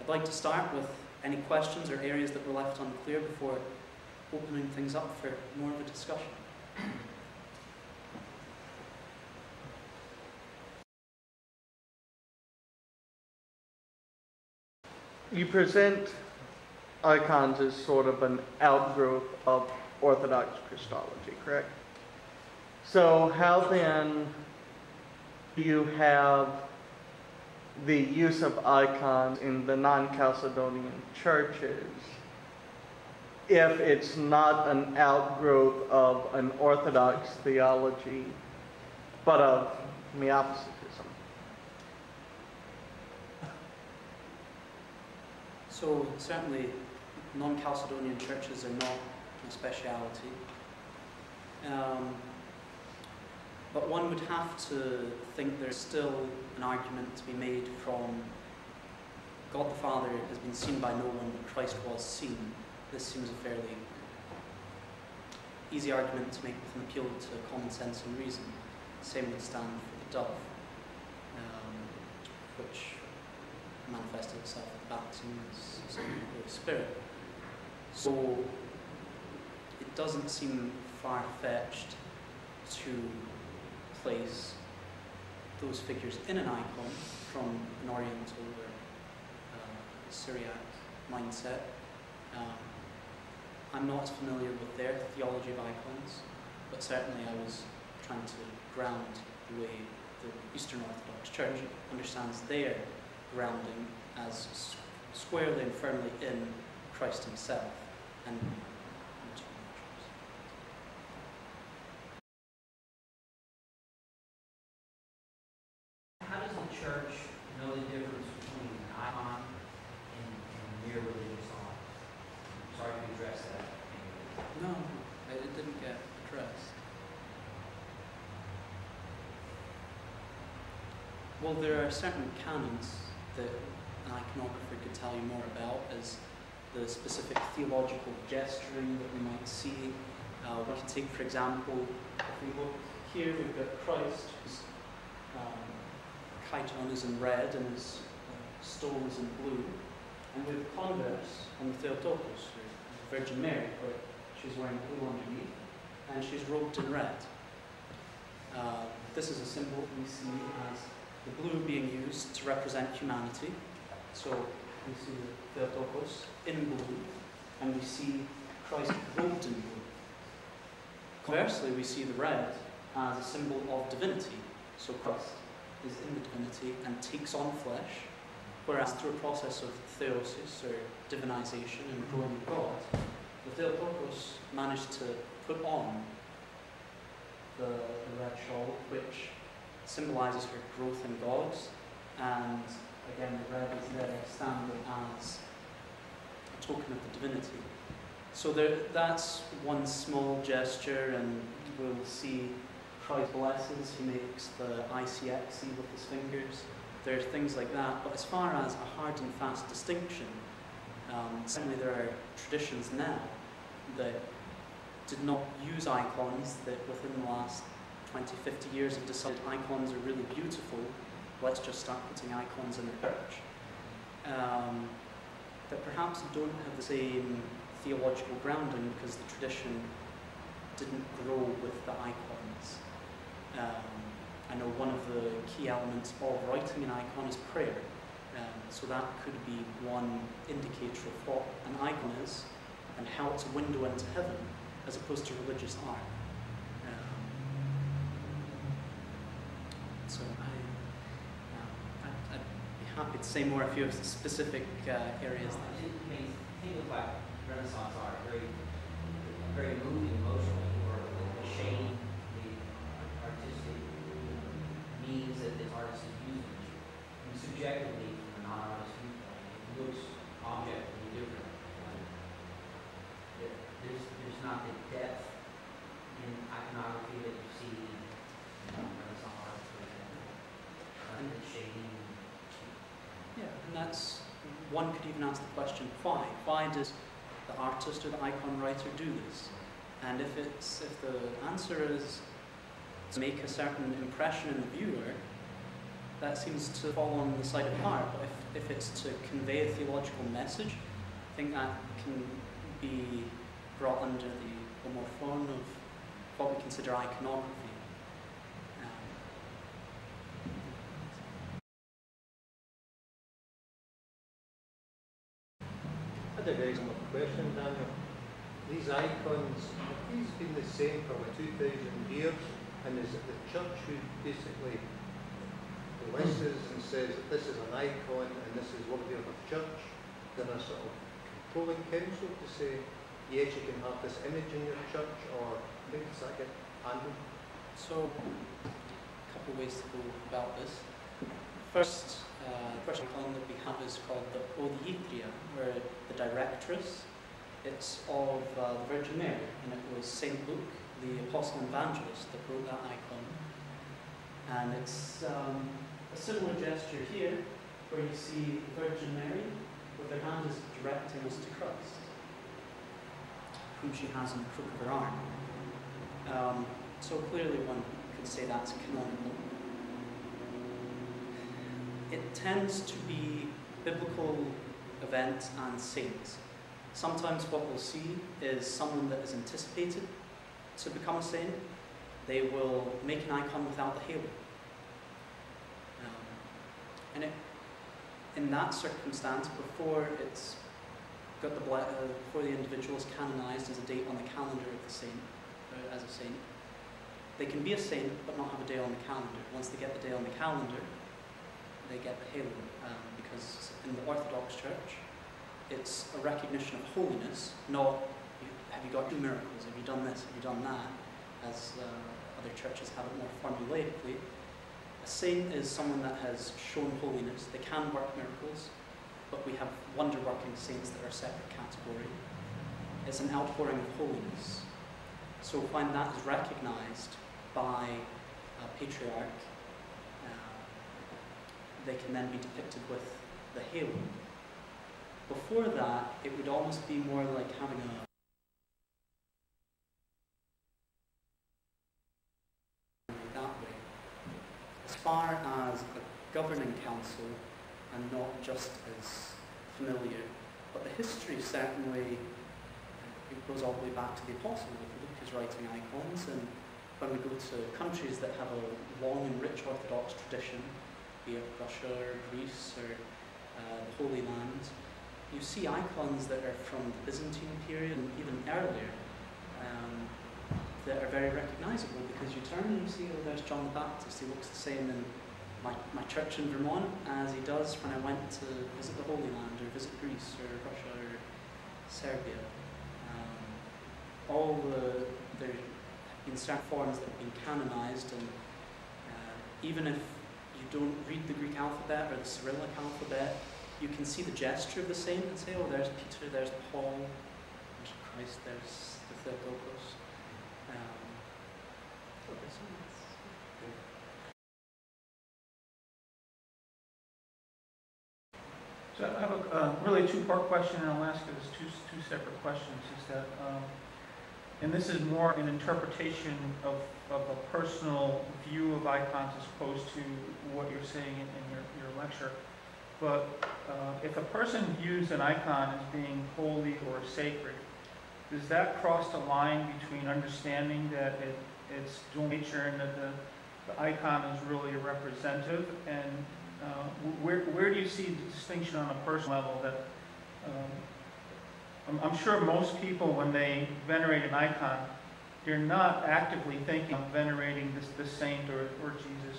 I'd like to start with any questions or areas that were left unclear before opening things up for more of a discussion. You present icons as sort of an outgrowth of Orthodox Christology, correct? So how then do you have the use of icons in the non-Chalcedonian churches if it's not an outgrowth of an Orthodox theology, but of Miaphysitism? So certainly non-Chalcedonian churches are not a speciality. But one would have to think there's still an argument to be made from God the Father has been seen by no one, but Christ was seen. This seems a fairly easy argument to make with an appeal to common sense and reason. The same would stand for the dove, which manifested itself at the baptism as the Holy Spirit. So it doesn't seem far-fetched to place those figures in an icon from an Oriental or Syriac mindset. I'm not as familiar with their theology of icons, but certainly I was trying to ground the way the Eastern Orthodox Church understands their grounding as squarely and firmly in Christ himself and how does the church know the difference between an icon and mere religious art? Sorry to address that. No, it didn't get addressed. Well, there are certain canons that an iconographer could tell you more about, as the specific theological gesturing that we might see. We can take, for example, if we look here, we've got Christ, whose chiton is in red and his stole is in blue, and we have converse on the Theotokos, the Virgin Mary, where she's wearing blue underneath, and she's robed in red. This is a symbol we see as the blue being used to represent humanity. So we see the Theotokos in blue, and we see Christ robed in blue. Conversely, we see the red as a symbol of divinity. So Christ is in the divinity and takes on flesh, whereas through a process of theosis, or divinization and growing in God, the Theotokos managed to put on the red shawl, which symbolizes her growth in God, and again the red is there standing as a token of the divinity. So that's one small gesture, and we'll see Christ blesses, he makes the ICXC with his fingers. There are things like that, but as far as a hard and fast distinction, certainly there are traditions now that did not use icons, that within the last 20, 50 years have decided icons are really beautiful, let's just start putting icons in the church. That perhaps don't have the same theological grounding because the tradition didn't grow with the icons. I know one of the key elements of writing an icon is prayer, so that could be one indicator of what an icon is and how it's a window into heaven as opposed to religious art. So I'd be happy to say more if you have specific areas. Things like Renaissance art, very moving emotionally, or the shading, the artistic means that the artist is using. And subjectively, from a non-artist viewpoint, it looks objectively different. There's not the depth in iconography that you see in Renaissance art, for example. And the shading. Yeah, and that's, one could even ask the question, why? Why does the artist or the icon writer do this? And if the answer is to make a certain impression in the viewer, that seems to fall on the side of art. But if it's to convey a theological message, I think that can be brought under the more form of what we consider iconography. I had a very simple question, Daniel. These icons, have these been the same for like 2,000 years? And is it the church who basically blesses and says that this is an icon and this is worthy of a church? Then a sort of controlling council to say, yes, you can have this image in your church, or how does that get handled? So, a couple of ways to go about this. First, the first icon that we have is called the Odiatria, where the directress, it's of the Virgin Mary, and it was St. Luke, the apostle and evangelist, that wrote that icon. And it's a similar gesture here, where you see the Virgin Mary with her hand is directing us to Christ, whom she has in the crook of her arm. So clearly one could say that's canonical. It tends to be biblical events and saints. Sometimes what we'll see is someone that is anticipated to become a saint. They will make an icon without the halo. In that circumstance, before it's got before the individual is canonized as a date on the calendar of the saint, as a saint, they can be a saint but not have a day on the calendar. Once they get the day on the calendar, they get the halo, because in the Orthodox Church, it's a recognition of holiness, not have you got 2 miracles, have you done this, have you done that, as other churches have it more formulaically. A saint is someone that has shown holiness. They can work miracles, but we have wonder-working saints that are a separate category. It's an outpouring of holiness. So when that is recognized by a patriarch, they can then be depicted with the halo. Before that, it would almost be more like having that way. As far as a governing council, I'm not just as familiar, but the history certainly it goes all the way back to the Apostle. Luke is writing icons, and when we go to countries that have a long and rich Orthodox tradition, be it Russia or Greece or the Holy Land, you see icons that are from the Byzantine period and even earlier that are very recognizable, because you turn and you see, oh, there's John the Baptist. He looks the same in my church in Vermont as he does when I went to visit the Holy Land or visit Greece or Russia or Serbia. There have been certain forms that have been canonized, and even if you don't read the Greek alphabet or the Cyrillic alphabet, you can see the gesture of the saint and say, oh, there's Peter, there's Paul, there's Christ, there's the Theotokos. So I have a really two-part question, and I'll ask it as two separate questions. Is that, and this is more an interpretation of a personal view of icons as opposed to what you're saying in your lecture. But if a person views an icon as being holy or sacred, does that cross the line between understanding that it's dual nature and that the icon is really a representative? And where do you see the distinction on a personal level? That I'm sure most people, when they venerate an icon, they're not actively thinking of venerating this saint or Jesus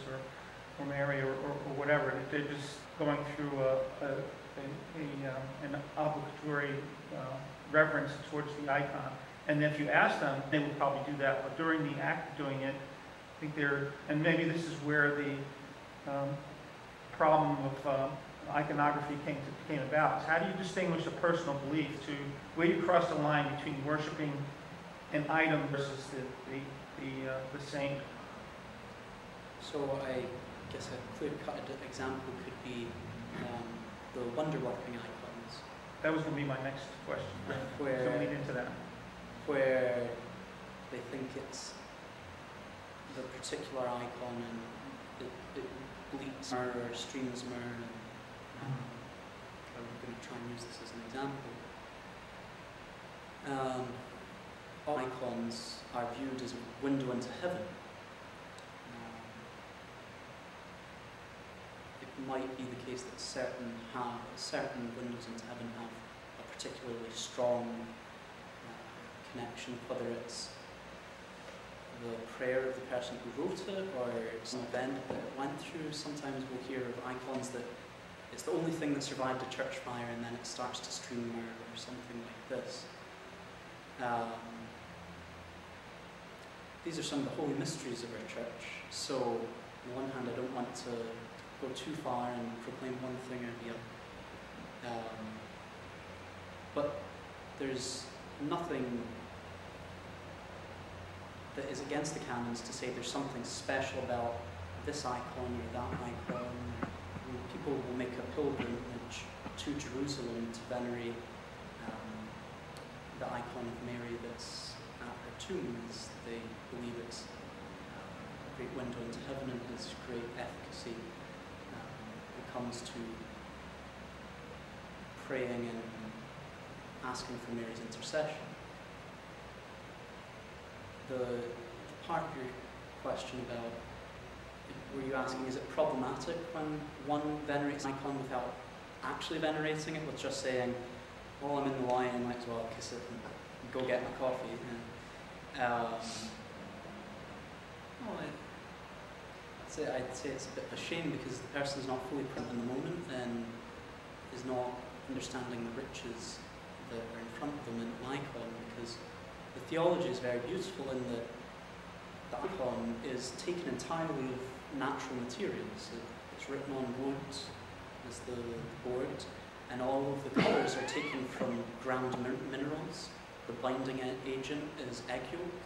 or Mary or whatever. They're just going through an obligatory reverence towards the icon. And if you ask them, they would probably do that. But during the act of doing it, I think and maybe this is where the problem of iconography came about. Is how do you distinguish a personal belief to where you cross the line between worshiping an item versus the saint? So I guess a clear-cut example could be the wonder-working icons. That was going to be my next question. So lead into that. Where they think it's the particular icon and it bleats myrrh or streams myrrh. use this as an example. All icons are viewed as a window into heaven. It might be the case that certain windows into heaven have a particularly strong connection, whether it's the prayer of the person who wrote it or some event that it went through. Sometimes we'll hear of icons that it's the only thing that survived a church fire and then it starts to stream or something like this. These are some of the holy mysteries of our church. So on the one hand, I don't want to go too far and proclaim one thing or the other. But there's nothing that is against the canons to say there's something special about this icon or that icon. People will make a pilgrimage to Jerusalem to venerate the icon of Mary that's at her tomb, as they believe it's a great window into heaven and has great efficacy when it comes to praying and asking for Mary's intercession. The part of your question about, were you asking, is it problematic when one venerates an icon without actually venerating it, with just saying, well, I'm in the line, I might as well kiss it and go get my coffee? I'd say it's a bit of a shame because the person's not fully present in the moment and is not understanding the riches that are in front of them in an icon, because the theology is very beautiful in that the icon is taken entirely of natural materials. It's written on wood as the board, and all of the colours are taken from ground minerals. The binding agent is egg yolk.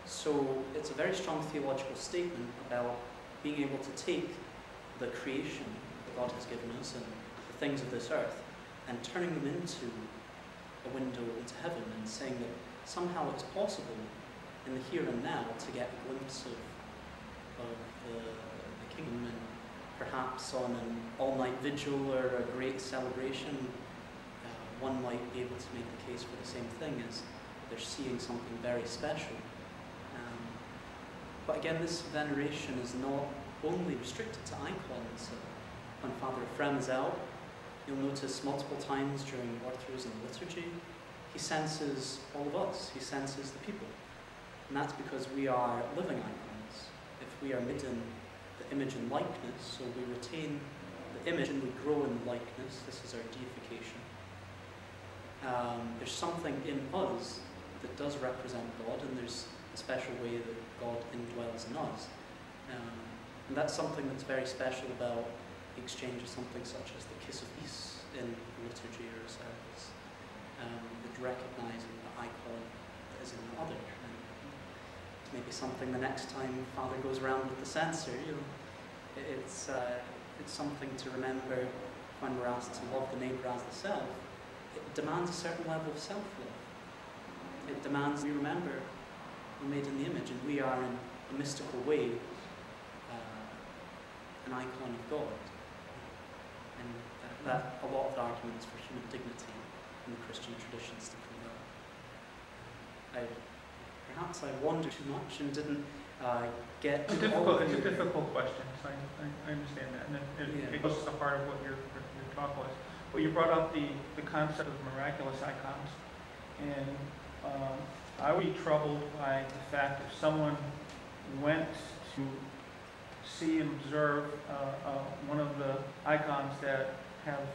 So it's a very strong theological statement about being able to take the creation that God has given us and the things of this earth and turning them into a window into heaven, and saying that somehow it's possible in the here and now to get a glimpse of the kingdom, and perhaps on an all-night vigil or a great celebration, one might be able to make the case for the same thing, as they're seeing something very special. But again, this veneration is not only restricted to icons. When Father Ephraim is out, you'll notice multiple times during Orthodox and liturgy, he senses all of us, he senses the people. And that's because we are living icons. If we are made in the image and likeness, so we retain the image and we grow in the likeness, this is our deification. There's something in us that does represent God, and there's a special way that God indwells in us. And that's something that's very special about the exchange of something such as the kiss of peace in liturgy or service, that recognizing the icon that is in the other. And maybe something the next time Father goes around with the censer, it's something to remember when we're asked to love the neighbour as the self. It demands a certain level of self-love. It demands we remember we're made in the image, and we are in a mystical way an icon of God. And that a lot of the arguments for human dignity in the Christian tradition still come up. Perhaps I wandered too much and didn't get It's a difficult question, so I understand that. And it goes to the heart of what your talk was. But you brought up the concept of miraculous icons. And I would be troubled by the fact if someone went to see and observe one of the icons that have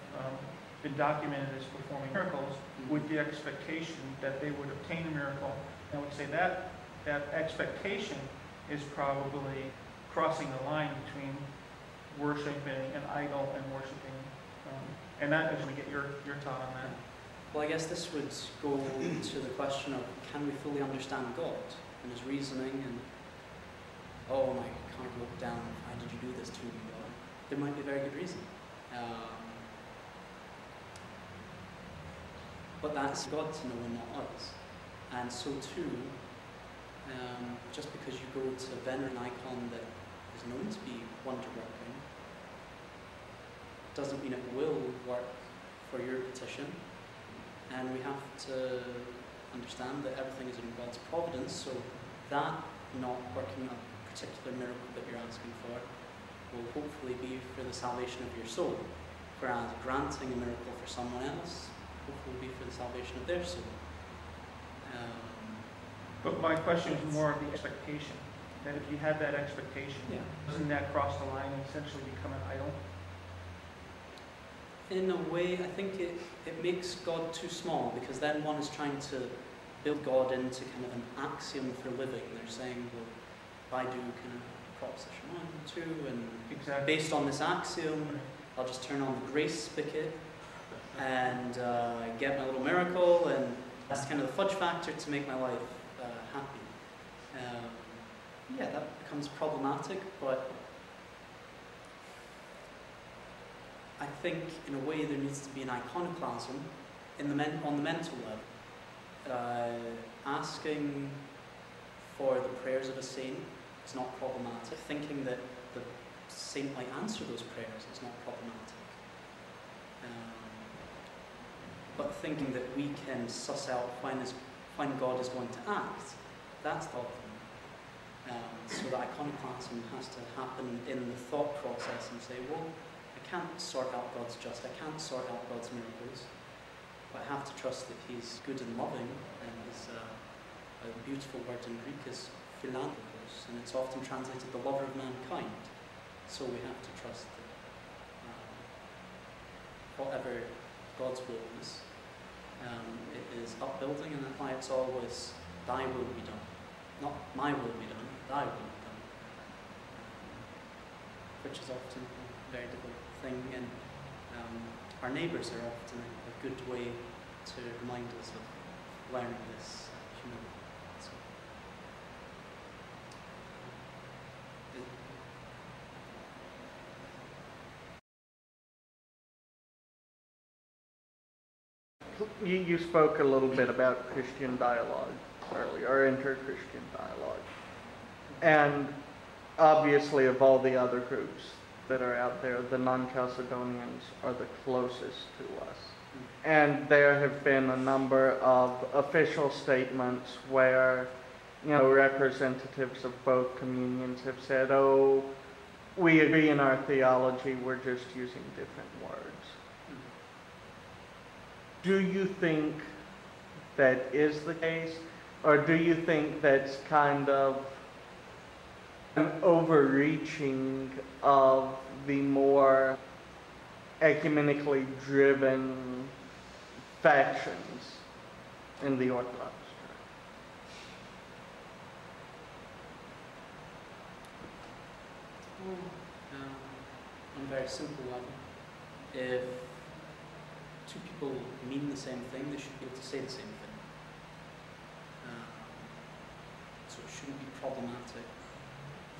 been documented as performing miracles with the expectation that they would obtain a miracle. I would say that expectation is probably crossing the line between worshiping an idol and worshiping, and that is going to get your thought on that. Well, I guess this would go to the question of, can we fully understand God and his reasoning, and oh my, I can't look down, why did you do this to me, God? There might be a very good reason. But that's God to know and not us. And so too, just because you go to venerate an icon that is known to be wonder-working, doesn't mean it will work for your petition, and we have to understand that everything is in God's providence, so that not working a particular miracle that you're asking for will hopefully be for the salvation of your soul, whereas granting a miracle for someone else hopefully will be for the salvation of their soul. But my question is more of the expectation, that if you had that expectation, doesn't that cross the line and essentially become an idol? In a way, I think it makes God too small, because then one is trying to build God into kind of an axiom for living. They're saying, well, if I do kind of proposition 1, 2, and Exactly. based on this axiom, I'll just turn on the grace spigot and get my little miracle, and that's kind of the fudge factor to make my life happy. Yeah, that becomes problematic, but I think in a way there needs to be an iconoclasm on the mental level. Asking for the prayers of a saint is not problematic. Thinking that the saint might answer those prayers is not problematic. But thinking that we can suss out when God is going to act, that's the problem. So the iconoclasm has to happen in the thought process and say, well, I can't sort out God's justice, I can't sort out God's miracles, but I have to trust that He's good and loving, and His a beautiful word in Greek is philanthropos, and it's often translated the lover of mankind. So we have to trust that whatever God's will is, it is upbuilding, and that's why it's always thy will be done. Not my will be done, thy will be done. Which is often a very difficult thing, and our neighbours are often a good way to remind us of learning this humility. So, You spoke a little bit about Christian dialogue earlier, or inter-Christian dialogue. And obviously of all the other groups that are out there, the non-Chalcedonians are the closest to us. And there have been a number of official statements where, representatives of both communions have said, oh, we agree in our theology, we're just using different words. Do you think that is the case? Or do you think that's kind of an overreaching of the more ecumenically driven factions in the Orthodox Church? On a very simple level, if two people mean the same thing, they should be able to say the same thing. So it shouldn't be problematic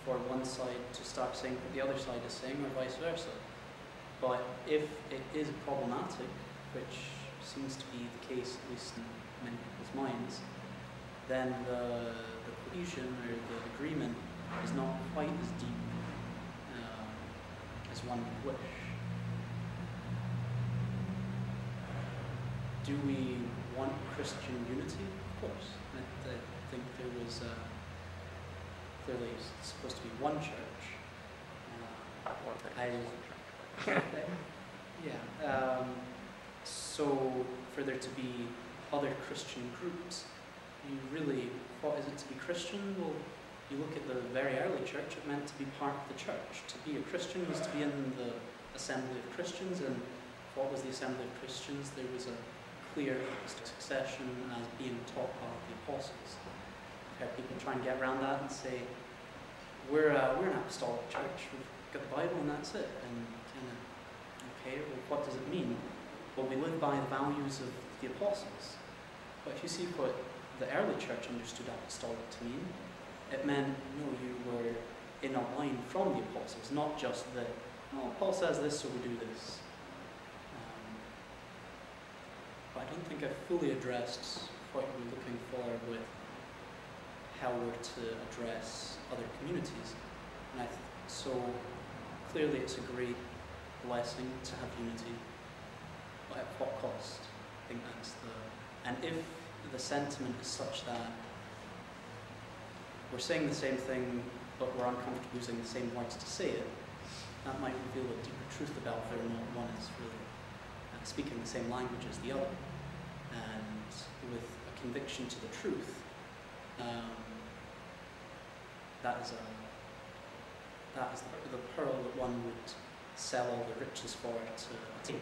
for one side to start saying what the other side is saying, or vice versa. But if it is problematic, which seems to be the case, at least in many people's minds, then the cohesion or the agreement is not quite as deep as one would wish. Do we want Christian unity? Of course. I think there was clearly supposed to be one church. So for there to be other Christian groups, what is it to be Christian? Well, you look at the very early church, it meant to be part of the church. To be a Christian was to be in the assembly of Christians, and what was the assembly of Christians? There was a clear succession as being taught by the apostles. I've heard people try and get around that and say, we're an apostolic church, we've got the Bible and that's it. And kind of, okay, well, what does it mean? Well, we live by the values of the apostles. But if you see what the early church understood apostolic to mean, it meant, you were in a line from the apostles, not just that, Paul says this, so we do this. But I don't think I've fully addressed what we're looking for with how we're to address other communities. And so clearly it's a great blessing to have unity. But at what And if the sentiment is such that we're saying the same thing, but we're uncomfortable using the same words to say it, that might reveal a deeper truth about whether or not one is really speaking the same language as the other. And with a conviction to the truth, that is the pearl that one would sell all the riches for to attain,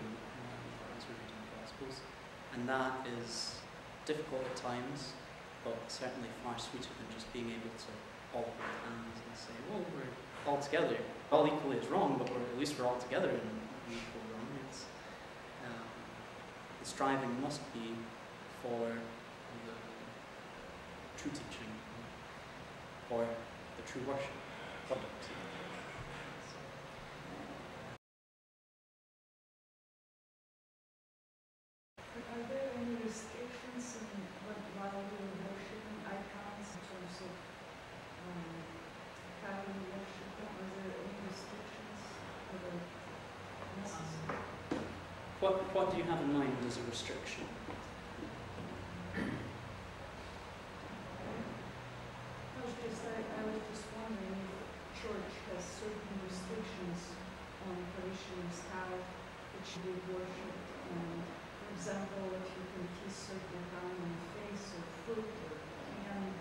as we read in the Gospels. And that is difficult at times, but certainly far sweeter than just being able to all hold hands and say, well, we're all together. All equally is wrong, but at least we're all together in equal wrong. The striving must be for the true teaching or the true worship. Are there any restrictions while we're worshiping icons in terms of how we worship them? Are there any restrictions that are necessary? What do you have in mind as a restriction? I was just wondering if the church has certain restrictions on parishioners how it should be worshipped. For example, if you can kiss certain time on the face or foot or hand,